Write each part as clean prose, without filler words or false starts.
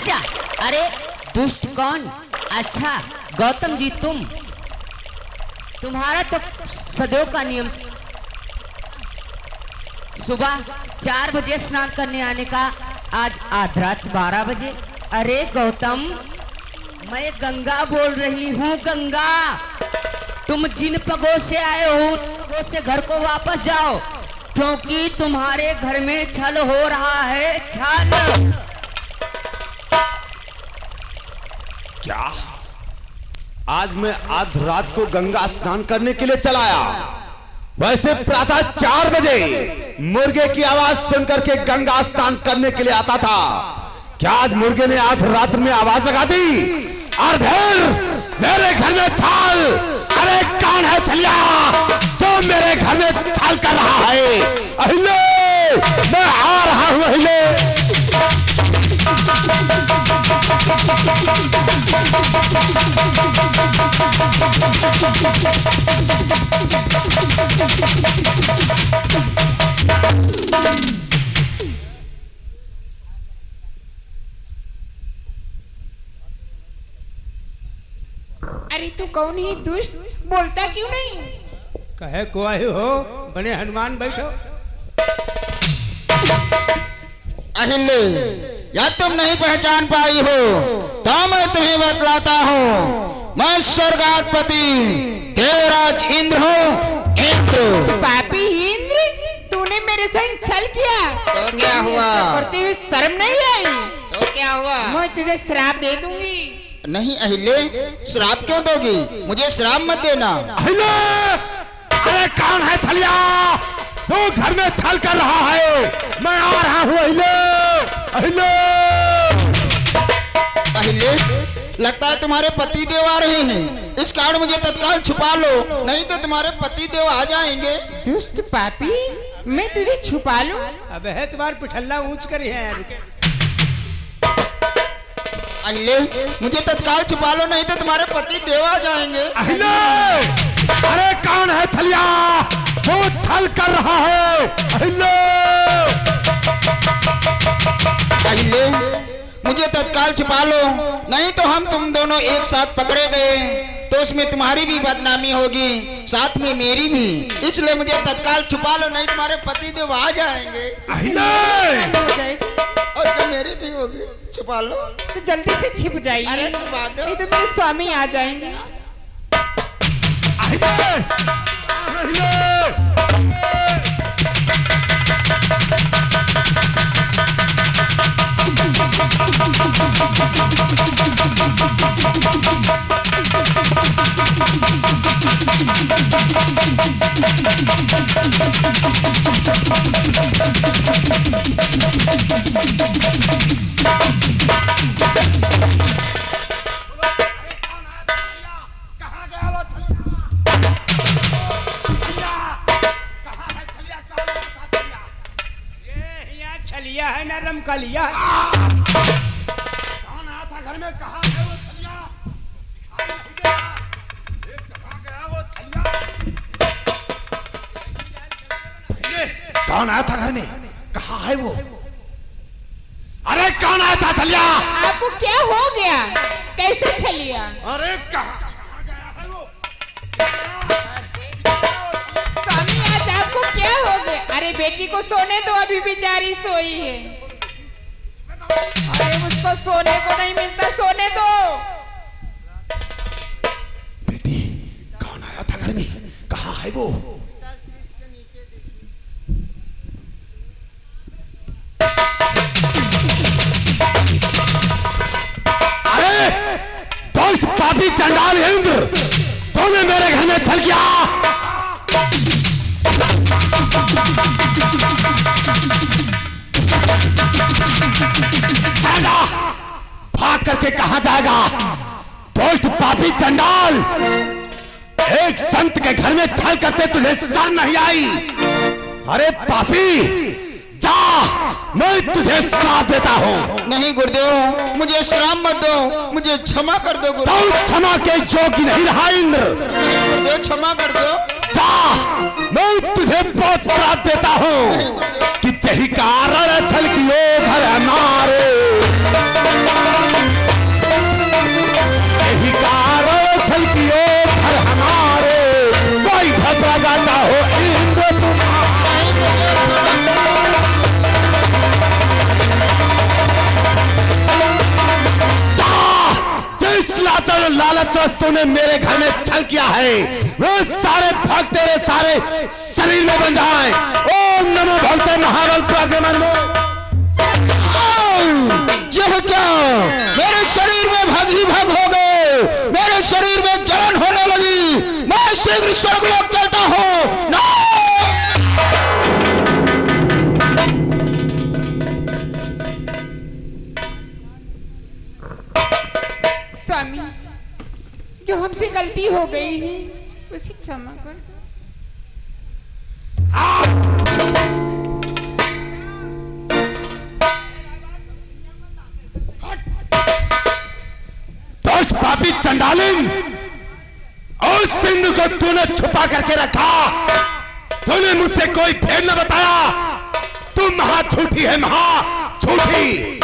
हट जा। अरे दुष्ट कौन? अच्छा गौतम जी तुम्हारा तो सदैव का नियम सुबह 4 बजे स्नान करने आने का, आज आधी रात 12 बजे। अरे गौतम, मैं गंगा बोल रही हूँ, गंगा। तुम जिन पगों से आए हो पगों से घर को वापस जाओ, क्योंकि तुम्हारे घर में छल हो रहा है, छल। क्या? आज मैं आध रात को गंगा स्नान करने के लिए चलाया। वैसे प्रातः 4 बजे मुर्गे की आवाज सुनकर के गंगा स्नान करने के लिए आता था। क्या आज मुर्गे ने आध रात में आवाज लगा दी और फिर मेरे घर में छाल? अरे कौन है छलिया जो मेरे घर में छाल कर रहा है? अहिले मैं आ रहा हूं, अहिले। अरे तू कौन है दुष्ट, बोलता क्यों नहीं? कहे को आए हो? बने हनुमान बैठो। अहिल्य, या तुम नहीं पहचान पाई हो तो मैं तुम्हें बतलाता हूँ। मैं स्वर्गाधिपति देवराज इंद्र हूँ, इंद्र। पापी इंद्र, तूने मेरे संग छल किया तो क्या हुआ? करते हुए शर्म नहीं आई? तो क्या हुआ? मैं तुझे श्राप दे दूंगी। नहीं अहिल्य, श्राप क्यों दोगी? मुझे श्राप मत देना। अहिले! अरे कौन है छलिया? तू घर में छल कर रहा है, मैं आ रहा हूँ, अहिले। अहिले! अहिल्य, लगता है तुम्हारे पति देव आ रहे हैं। इस कारण मुझे तत्काल छुपा लो, नहीं तो तुम्हारे पति देव आ जाएंगे। दुष्ट पापी, मैं तुझे छुपा लूं? अब है तुम्हारे पिठल्ला ऊंच करी है। अहिल्य, मुझे तत्काल छुपा लो, नहीं तो तुम्हारे पति देव आ जाएंगे। अहिले! अरे कौन है छलिया? वो छल कर रहा है, अहिले! अहिल्य, मुझे तत्काल छुपा लो, नहीं तो हम तुम दोनों एक साथ पकड़े गए तो उसमें तुम्हारी भी बदनामी होगी, साथ में मेरी भी। इसलिए मुझे तत्काल छुपा लो, नहीं तुम्हारे पति देव आ जाएंगे। अहिले! और क्या मेरी भी होगी? छुपा लो तो जल्दी से छिप जाइए। अरे छुपा दो, नहीं तो मेरे स्वामी आ जाएंगे। अहिले! अहिले! छलिया है ना रमकलिया? कौन आया था घर में? कहाँ है वो छलिया? दिखाई नहीं दे रहा। कहाँ गया वो छलिया? कौन आया था घर में? कहाँ है वो? अरे कौन आया था छलिया? आपको क्या हो गया? कैसे छलिया? अरे कहाँ गया है वो? स्वामी आज आपको क्या हो गया? अरे बेटी को सोने दो, अभी बेचारी सोई है। अरे उसको सोने को नहीं मिलता, सोने दो। बेटी कौन आया था घर में? कहाँ है वो? अरे दुष्ट पापी चंडाल इंद्र, तूने मेरे घर में छल किया। भाग करके कहां जाएगा? दुष्ट पापी चंडाल, एक संत के घर में छल करते तुझे शर्म नहीं आई? अरे पापी, जा, मैं तुझे श्राप देता हूँ। नहीं गुरुदेव, मुझे श्राप मत दो, मुझे क्षमा कर दो गुरुदेव। तो क्षमा के योग्य नहीं रहा इंद्र। गुरुदेव क्षमा कर दो। जा, मैं तुझे बहुत श्राप देता हूँ कि यही कारण छल की ओ घर हमारे। वर्चस्व तूने मेरे घर में छल किया है वो सारे भाग तेरे सारे शरीर में बन जाए। ओम नमो भगवते महाबल पराक्रमण यह क्या मेरे शरीर में भाग ही भाग हो गए, मेरे शरीर में जलन होने लगी, मैं शीघ्र स्वर्गलोक चलता हूँ। ना स्वामी, जो हमसे गलती हो गई है उसे क्षमा कर दो। पापी चंडालिन, और सिंधु को तूने छुपा करके रखा, तूने मुझसे कोई भेद न बताया, तू महा झूठी है, महा झूठी।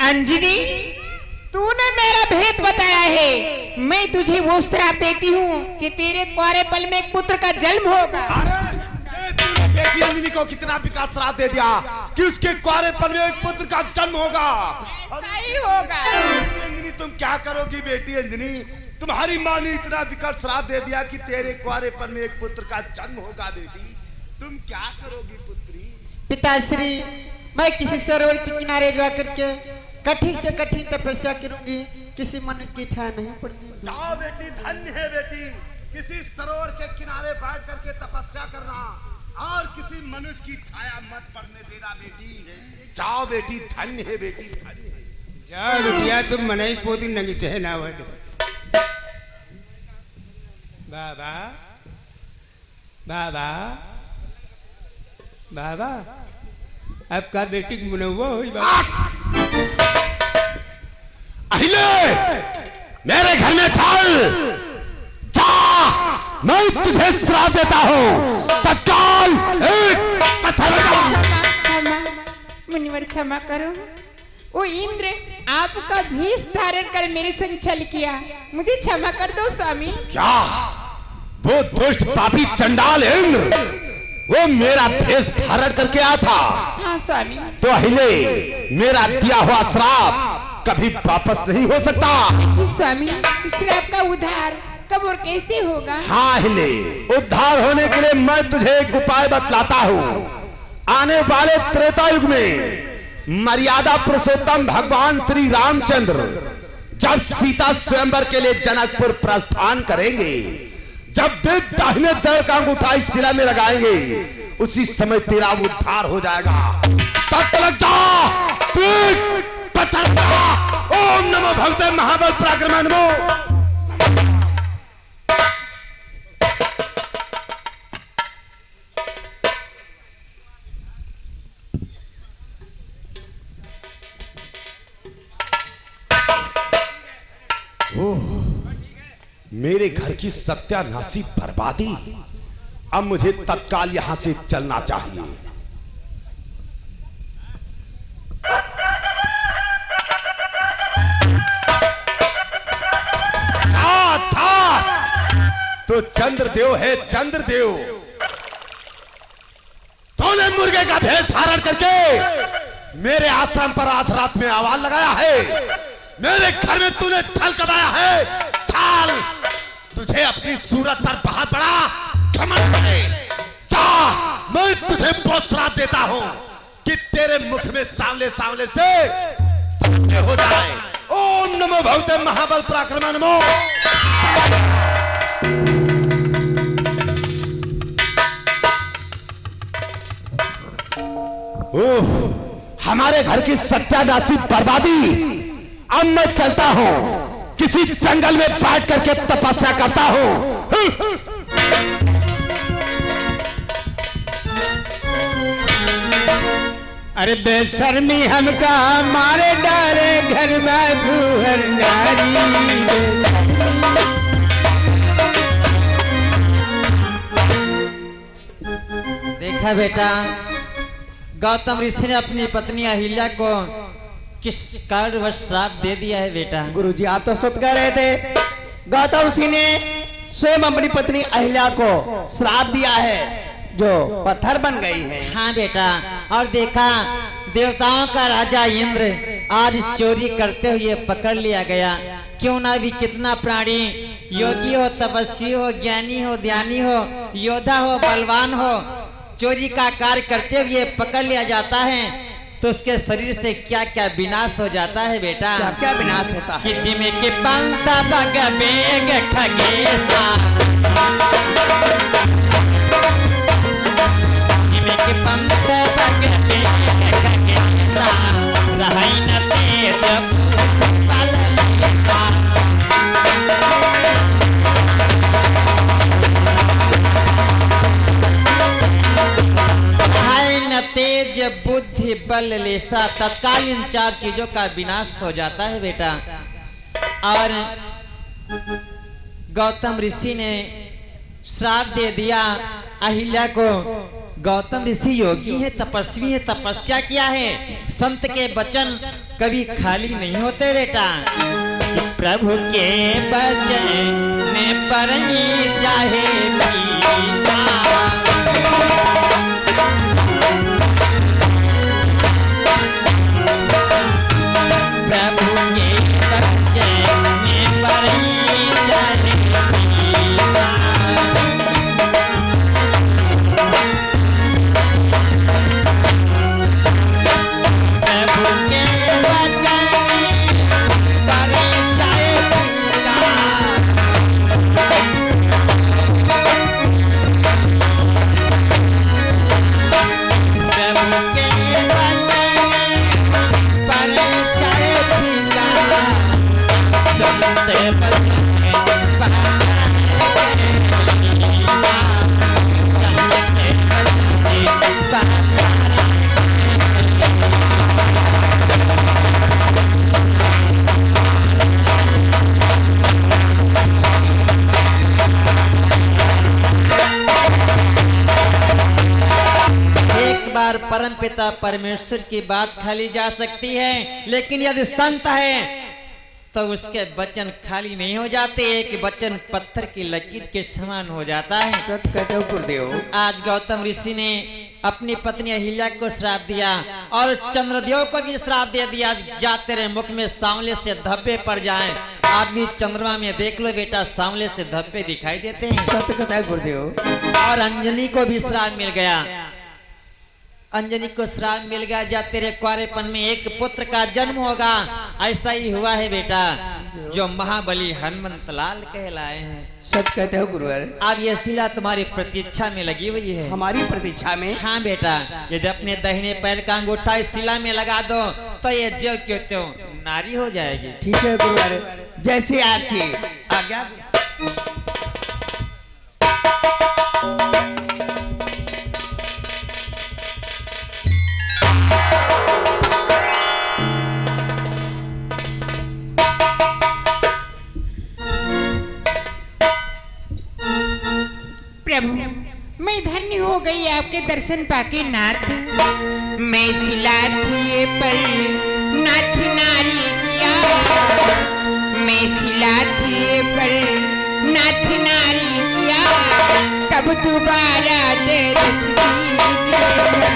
अंजनी, तूने मेरा भेद बताया है। मैं तुझे वो श्राप देती हूँ कि तेरे कुंवारे पल में एक पुत्र का जन्म होगा। तूने बेटी अंजनी को कितना विकास श्राप दे दिया कि उसके कुंवारे पल में एक पुत्र का जन्म होगा। सही होगा। अंजनी, तुम क्या करोगी बेटी अंजनी? तुम्हारी माँ ने इतना विकट श्राप दे दिया कि तेरे कुंवारेपन में एक पुत्र का जन्म होगा। बेटी, तुम क्या करोगी पुत्री? पिताश्री, मैं किसी सरोवर के किनारे जाकर के कठिन से कठिन तपस्या करूंगी, किसी मन की इच्छा नहीं पड़ती। जाओ बेटी, धन्य है बेटी, किसी सरोवर के किनारे बैठ करके तपस्या करना और किसी मनुष्य की छाया मत पड़ने देना। बेटी जाओ बेटी, धन्य है बेटी, धन्य है। जा रुपया तुम मनाई पोती नंगी चहे ना हुआ बाबा बाबा बाबा, अब का बेटी मुनव्वा हुई बाबा। अहिले मेरे घर में चल, जा, मैं तुझे श्राप देता हूँ, तत्काल एक पत्थर क्षमा, मुनिवर क्षमा करो। ओ इंद्र, आपका भेष धारण कर मेरे संग छल किया, मुझे क्षमा कर दो स्वामी। क्या वो दुष्ट पापी चंडाल इंद्र वो मेरा भेष धारण करके आया था? हाँ स्वामी। तो अहिले मेरा दिया हुआ श्राप कभी वापस नहीं हो सकता। स्वामी, इस श्राप का उद्धार कब और कैसे होगा? हाँ हिले, उद्धार होने के लिए मैं तुझे एक उपाय बतलाता हूँ। आने वाले त्रेता युग में मर्यादा पुरुषोत्तम भगवान श्री रामचंद्र जब सीता स्वयंवर के लिए जनकपुर प्रस्थान करेंगे, जब वे दाहिने जड़ का अंगूठा इस शिला में लगाएंगे, उसी समय तेरा उद्धार हो जाएगा। तब तक जा, पत्थर ओम नमो भगवते महाबल पराक्रमण नमो। मेरे घर की सत्यानाशी बर्बादी, अब मुझे तत्काल यहां से चलना चाहिए। तो चंद्रदेव है, चंद्रदेव, तूने मुर्गे का भेष धारण करके मेरे आश्रम पर आध रात में आवाज लगाया है, मेरे घर में तूने छल कमाया है। छल, तुझे अपनी सूरत पर बहुत बड़ा घमंड है। जा, मैं तुझे बहुत श्राप देता हूं कि तेरे मुख में सांवले सांवले से हो जाए। ओम नमो भगवते महाबल पराक्रमण नमो। ओह, हमारे घर की सत्यानाशी बर्बादी, अब मैं चलता हूं, किसी जंगल में बैठ करके तपस्या करता हूं। अरे बेशर्मी हमका मारे डारे घर में भूहर नारी। देखा बेटा, गौतम ऋषि ने अपनी पत्नी अहिल्या को किस कारणवश श्राप दे दिया है बेटा? गुरुजी, आप तो सुत कह रहे थे, गौतम ऋषि ने स्वयं अपनी पत्नी अहिल्या को श्राप दिया है जो पत्थर बन गई है। हाँ बेटा, और देखा देवताओं का राजा इंद्र आज चोरी करते हुए पकड़ लिया गया। क्यों ना भी कितना प्राणी योगी हो, तपस्वी हो, ज्ञानी हो, ध्यानी हो, योद्धा हो, बलवान हो, चोरी का कार्य करते हुए पकड़ लिया जाता है तो उसके शरीर से क्या क्या विनाश हो जाता है बेटा। क्या क्या विनाश होता है? कि जिमे के पंथा बग बेग खगेसा, जिमे के पंथा बग बेग खगेसा, रहै न तेज बल लेसा। रहै न तेज बुद्धि बल लेसा, तत्काल इन 4 चीजों का विनाश हो जाता है बेटा। और गौतम ऋषि ने श्राप दे दिया अहिल्या को। गौतम ऋषि योगी है, तपस्वी है, तपस्या किया है। संत के वचन कभी खाली नहीं होते बेटा। प्रभु के वचन में परई जाहे पीता, प्रभु के वचन में परई जाहे पीता। प्रभु के वचन में परई जाहे पीता। प्रभु के वचन में परई जाहे पीता। संत वचन में परई पीता। संत वचन में एक बार परमपिता परमेश्वर की बात खाली जा सकती है, लेकिन यदि संत है तो उसके वचन खाली नहीं हो जाते। एक वचन पत्थर की लकीर के समान हो जाता है। सत्य कहते हो गुरुदेव। आज गौतम ऋषि ने अपनी पत्नी अहिल्या को श्राप दिया और चंद्रदेव को भी श्राप दे दिया, जा तेरे मुख में सांवले से धब्बे पड़ जाएं। आप भी चंद्रमा में देख लो बेटा, सांवले से धब्बे दिखाई देते हैं। सत्य कहता है गुरुदेव। और अंजनी को भी श्राप मिल गया। अंजनी को श्राप मिल गया, जा तेरे कुंवारेपन में एक पुत्र का जन्म होगा। ऐसा ही हुआ है बेटा, जो महाबली हनुमंत लाल कहलाए हैं। सत्य कहते हो गुरुवर। अब ये शिला तुम्हारी प्रतीक्षा में लगी हुई है। हमारी प्रतीक्षा में? हाँ बेटा, यदि अपने दाहिने पैर का अंगूठा इस शिला में लगा दो तो ये जो क्यों त्यों नारी हो जाएगी। ठीक है गुरुवर, जैसे आपकी आज्ञा। प्रभु, मैं धन्य हो गई आपके दर्शन पाके नाथ। मैं शिला थी पर नाथ नारी किया, मैं शिला थी पर नाथ नारी किया। कब दोबारा दर्श दीजिएगा।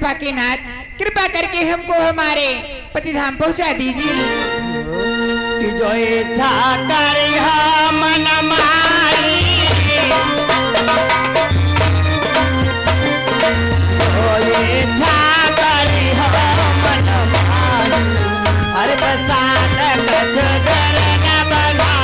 कृपा के नाथ, कृपा करके हमको हमारे पतिधाम पहुंचा दीजिए। कि जो इच्छा करी मन मारी, जो इच्छा करी मन मारी, हर बसात कछ घर न बनाई।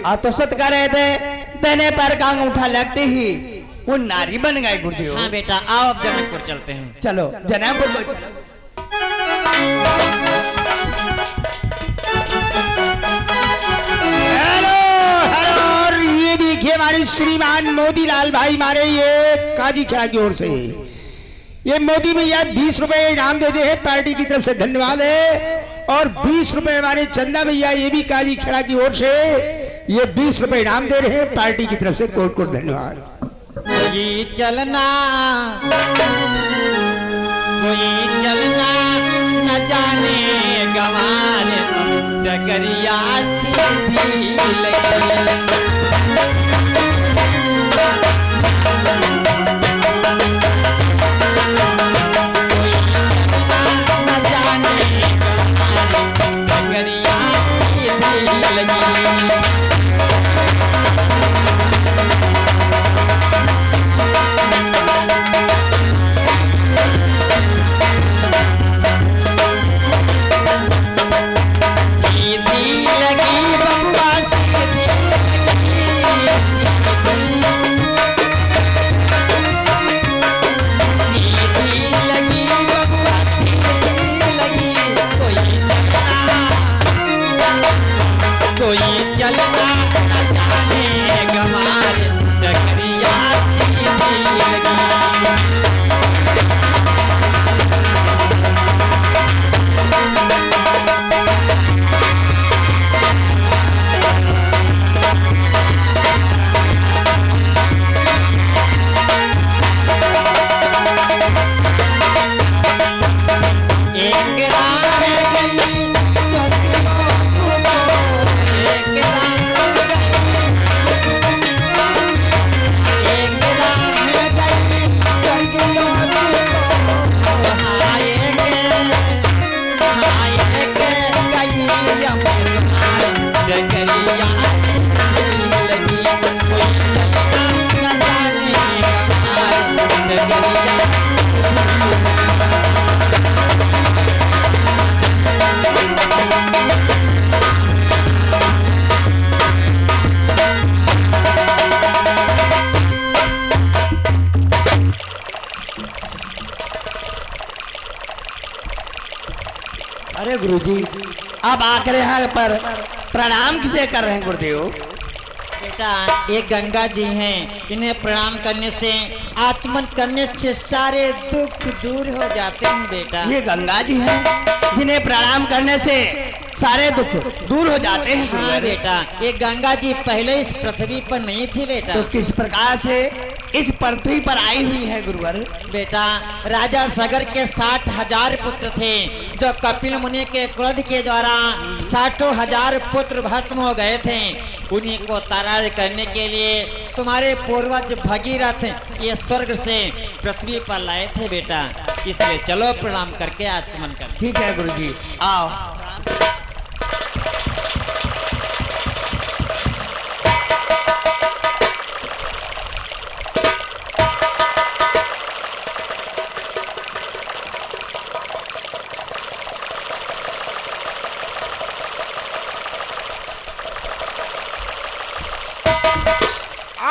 आ तो सत कर रहे थे, देने पर का अंगूठा लगते ही वो नारी बन गए गुरुदेव। हाँ बेटा, आओ अब जनकपुर चलते हैं। चलो जनकपुर को चलो। हेलो हेलो, और ये देखिए हमारे श्रीमान मोदी लाल भाई मारे ये काजी खेड़ा की ओर से ये मोदी भैया 20 रुपए इनाम दे दे हैं, पार्टी की तरफ से धन्यवाद है। और 20 रुपए हमारे चंदा भैया ये भी काजी खेड़ा की ओर से ये 20 रुपए इनाम दे रहे हैं, पार्टी की तरफ से कोट कोट धन्यवाद। कोई चलना न जाने गंवार, डगरिया सीधी लगी। अरे गुरुजी, अब आकर यहाँ पर प्रणाम किसे कर रहे हैं गुरुदेव? बेटा, ये गंगा जी हैं, इन्हें प्रणाम करने से, आचमन करने से सारे दुख दूर हो जाते हैं बेटा। ये गंगा जी हैं जिन्हें प्रणाम करने से सारे दुख दूर हो जाते हैं। हाँ बेटा, ये गंगा जी पहले इस पृथ्वी पर नहीं थी बेटा। तो किस प्रकार से इस पृथ्वी पर आई हुई है गुरुवर? बेटा, राजा सगर के 60,000 पुत्र थे, जो कपिल मुनि के क्रोध के द्वारा 60,000 पुत्र भस्म हो गए थे। उन्हीं को तारण करने के लिए तुम्हारे पूर्वज भगीरथ ये स्वर्ग से पृथ्वी पर लाए थे बेटा। इसलिए चलो प्रणाम करके आचमन कर। ठीक है गुरुजी, आओ।